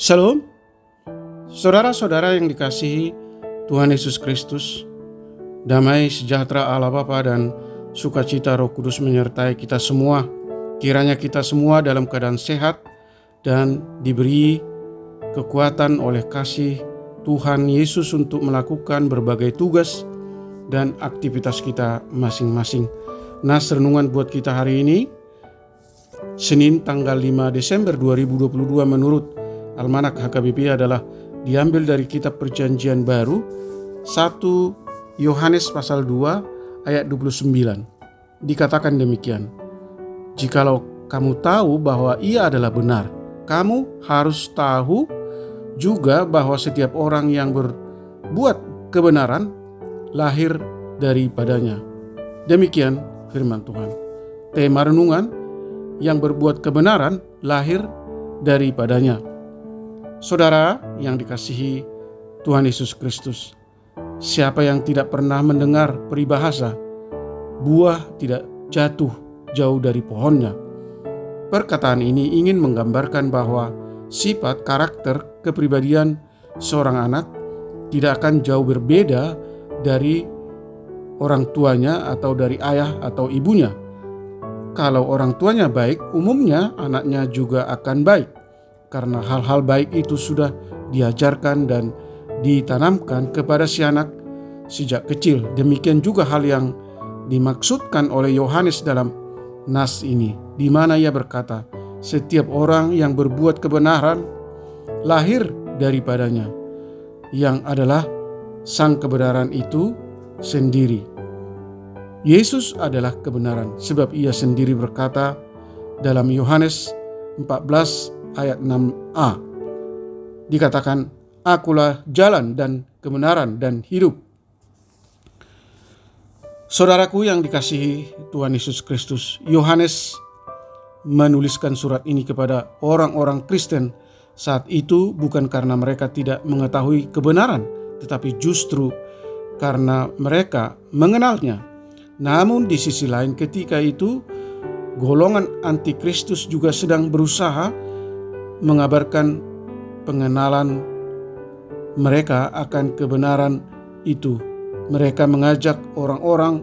Shalom, saudara-saudara yang dikasihi Tuhan Yesus Kristus. Damai sejahtera Allah Bapa dan sukacita Roh Kudus menyertai kita semua. Kiranya kita semua dalam keadaan sehat dan diberi kekuatan oleh kasih Tuhan Yesus untuk melakukan berbagai tugas dan aktivitas kita masing-masing. Nas renungan buat kita hari ini, Senin tanggal 5 Desember 2022 menurut Almanak HKBP adalah diambil dari kitab Perjanjian Baru 1 Yohanes pasal 2 ayat 29. Dikatakan demikian, "Jikalau kamu tahu bahwa ia adalah benar, kamu harus tahu juga bahwa setiap orang yang berbuat kebenaran lahir daripadanya." Demikian firman Tuhan. Tema renungan, yang berbuat kebenaran lahir daripadanya. Saudara yang dikasihi Tuhan Yesus Kristus, siapa yang tidak pernah mendengar peribahasa, buah tidak jatuh jauh dari pohonnya? Perkataan ini ingin menggambarkan bahwa sifat, karakter, kepribadian seorang anak tidak akan jauh berbeda dari orang tuanya atau dari ayah atau ibunya. Kalau orang tuanya baik, umumnya anaknya juga akan baik, karena hal-hal baik itu sudah diajarkan dan ditanamkan kepada si anak sejak kecil. Demikian juga hal yang dimaksudkan oleh Yohanes dalam nas ini, di mana ia berkata, setiap orang yang berbuat kebenaran lahir daripadanya, yang adalah sang kebenaran itu sendiri. Yesus adalah kebenaran, sebab ia sendiri berkata dalam Yohanes 14 ayat 6a, dikatakan, "Akulah jalan dan kebenaran dan hidup." Saudaraku yang dikasihi Tuhan Yesus Kristus, Yohanes menuliskan surat ini kepada orang-orang Kristen saat itu bukan karena mereka tidak mengetahui kebenaran, tetapi justru karena mereka mengenalnya. Namun di sisi lain, ketika itu golongan antikristus juga sedang berusaha mengabarkan pengenalan mereka akan kebenaran itu. Mereka mengajak orang-orang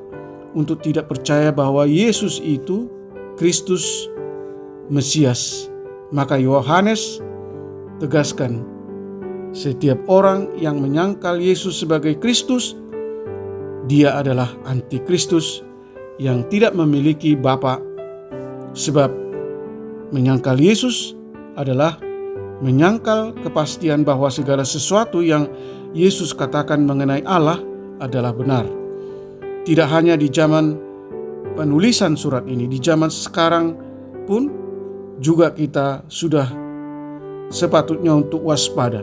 untuk tidak percaya bahwa Yesus itu Kristus Mesias. Maka Yohanes tegaskan, setiap orang yang menyangkal Yesus sebagai Kristus, dia adalah antikristus yang tidak memiliki bapa. Sebab menyangkal Yesus adalah menyangkal kepastian bahwa segala sesuatu yang Yesus katakan mengenai Allah adalah benar. Tidak hanya di zaman penulisan surat ini, di zaman sekarang pun juga kita sudah sepatutnya untuk waspada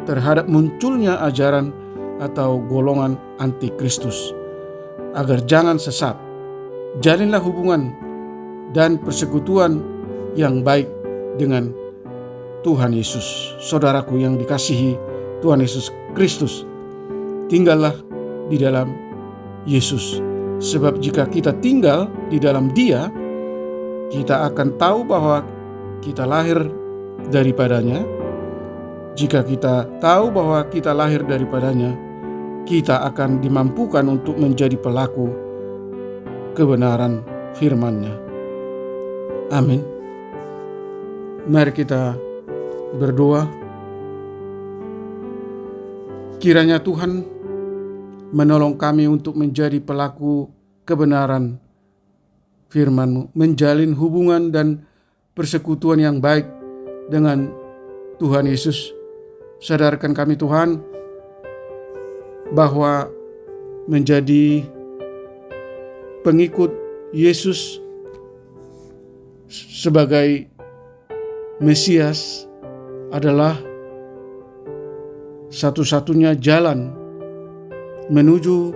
terhadap munculnya ajaran atau golongan antikristus, agar jangan sesat. Jalinlah hubungan dan persekutuan yang baik dengan Tuhan Yesus. Saudaraku yang dikasihi Tuhan Yesus Kristus, tinggallah di dalam Yesus. Sebab jika kita tinggal di dalam Dia, kita akan tahu bahwa kita lahir daripadanya. Jika kita tahu bahwa kita lahir daripadanya, kita akan dimampukan untuk menjadi pelaku kebenaran firman-Nya. Amin. Mari kita berdoa. Kiranya Tuhan menolong kami untuk menjadi pelaku kebenaran firman-Mu, menjalin hubungan dan persekutuan yang baik dengan Tuhan Yesus. Sadarkan kami Tuhan bahwa menjadi pengikut Yesus sebagai Mesias adalah satu-satunya jalan menuju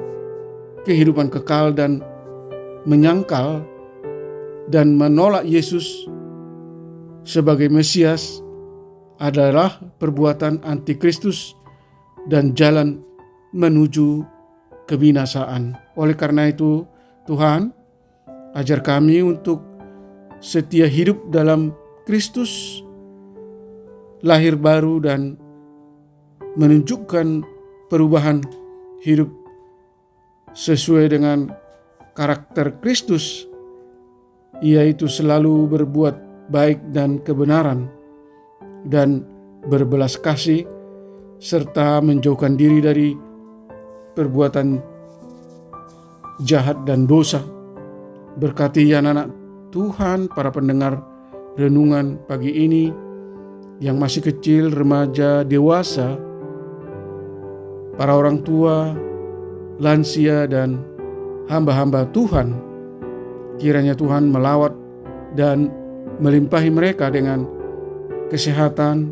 kehidupan kekal, dan menyangkal dan menolak Yesus sebagai Mesias adalah perbuatan antikristus dan jalan menuju kebinasaan. Oleh karena itu, Tuhan, ajar kami untuk setia hidup dalam Kristus, lahir baru dan menunjukkan perubahan hidup sesuai dengan karakter Kristus, yaitu selalu berbuat baik dan kebenaran dan berbelas kasih, serta menjauhkan diri dari perbuatan jahat dan dosa. Berkati anak-anak Tuhan, para pendengar renungan pagi ini yang masih kecil, remaja, dewasa, para orang tua, lansia, dan hamba-hamba Tuhan. Kiranya Tuhan melawat dan melimpahi mereka dengan kesehatan,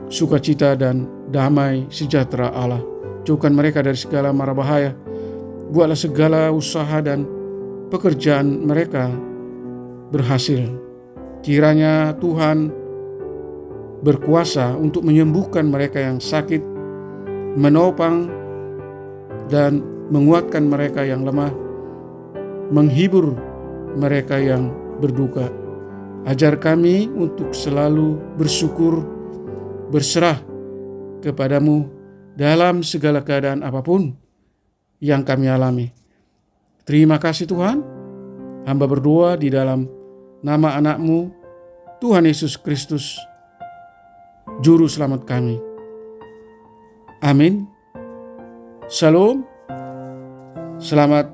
sukacita, dan damai sejahtera Allah. Jauhkan mereka dari segala mara bahaya. Buatlah segala usaha dan pekerjaan mereka berhasil. Kiranya Tuhan berkuasa untuk menyembuhkan mereka yang sakit, menopang dan menguatkan mereka yang lemah, menghibur mereka yang berduka. Ajar kami untuk selalu bersyukur, berserah kepadamu dalam segala keadaan apapun yang kami alami. Terima kasih Tuhan. Hamba berdoa di dalam nama anak-Mu, Tuhan Yesus Kristus, Juru Selamat kami. Amin. Shalom. Selamat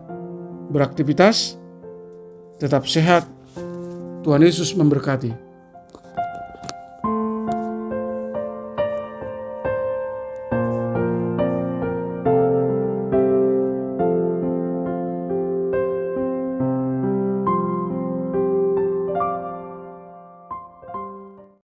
beraktivitas. Tetap sehat. Tuhan Yesus memberkati.